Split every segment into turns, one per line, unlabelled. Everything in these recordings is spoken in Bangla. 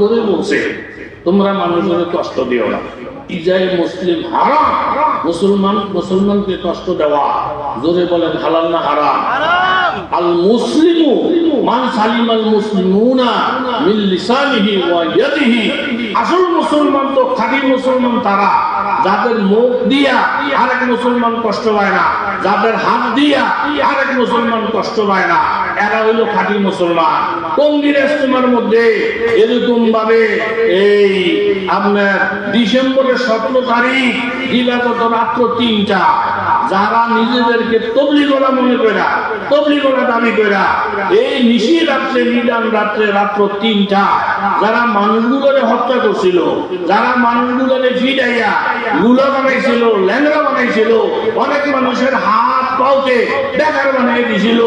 করে বলছে তোমরা মানুষের কষ্ট দিও না। ইজায় মুসলিম হারাম, মুসলমানকে কষ্ট দেওয়া। জোরে বলেন হালাল না হারাম? আল মুসলিমু মান সালিমাল মুসলিমুনা মিন লিসানিহি ওয়া ইয়াদিহি। আসল মুসলমান তো খাঁটি মুসলমান তারা যাদের মুখ দিয়া আরেক মুসলমান কষ্ট পায় না, যাদের হাত দিয়া আরেক মুসলমান কষ্ট পায় না, এরা হইল খাঁটি মুসলমান। টঙ্গীর ইজতেমার মধ্যে এরকম ভাবে এই আপনার ডিসেম্বরের 17 তারিখ দিবাগত রাত্র 3টা যারা নিজেদেরকে তবলিগওয়ালা মনে করা, তবলিগওয়ালা দাবি করা, এই নিশি রাত্রে নিদান রাত্রে রাত্র 3টা যারা মানুষগুলোরে হত্যা করছিল, যারা মানুষগুলোরে ফিরাইয়া লুলা বানাইছিল, ল্যাংড়া বানাইছিল, অনেক মানুষের হাত পাওকে বেকার বানিয়ে দিছিল,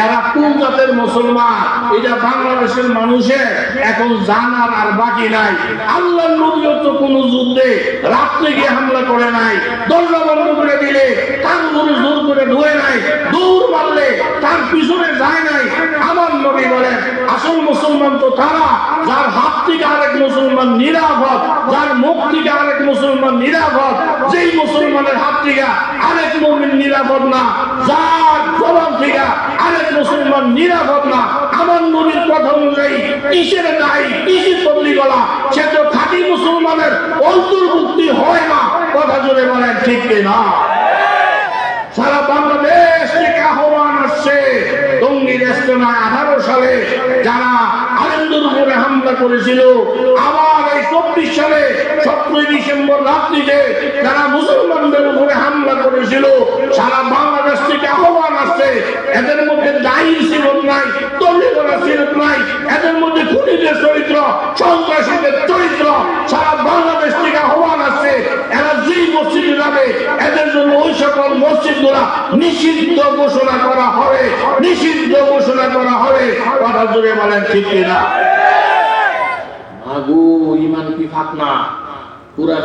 এরা কোন জাতের মুসলমান এটা বাংলাদেশের মানুষের এখন জানার আর বাকি নাই। আল্লাহর নবীও তো কোন যুদ্ধে রাত্রে গিয়ে হামলা করে নাই, দরজা বন্ধ করে দিলে তার উপরে জোর করে ধুয়ে নাই, দৌড় মারলে তার পিছনে যায় নাই। আমার নবী বলেন আসল মুসলমান তো তারা যার হাত থেকে আরেক মুসলমান নিরাপদ, যার মুখ থেকে আরেক মুসলমান নিরাপদ, যেই মুসলমানের হাত থেকে আরেক মুমিন নিরাপদ না, যার জবান থেকে আরেক মুসলমান নিরাপদ না। আমার নবীর কথা অনুযায়ী কিসের দায়ী, কিসের তবলিগওয়ালা, সে তো খাঁটি মুসলমানের অন্তর্ভুক্তি হয় না। কথা জোরে বলেন ঠিক না? সারা বাংলাদেশ থেকে আহ্বান আসছে টঙ্গীর ইজতেমায় 18 সালে যারা আলেমদের উপরে হামলা করেছিল, আবার এই 24 সালে 17 ডিসেম্বর রাত্রিতে যারা মুসলমানদের উপরে হামলা করেছিল, সারা বাংলাদেশ থেকে আহ্বান আসছে। এদের মধ্যে দায়ীর সিরত নাই, তবলিগওয়ালার সিরত নাই, এদের মধ্যে খুনিদের চরিত্র, সন্ত্রাসীদের চরিত্র। সারা বাংলাদেশ থেকে আহ্বান আসছে, এরা যেই মসজিদে যাবে এদের জন্য ওই সকল মসজিদগুলা নিষিদ্ধ ঘোষণা করা হবে, নিষিদ্ধ ঘোষণা করা হবে। কথা জোরে বলেন ঠিক কিনা? আগু ইমান কি ফাঁক না পুরা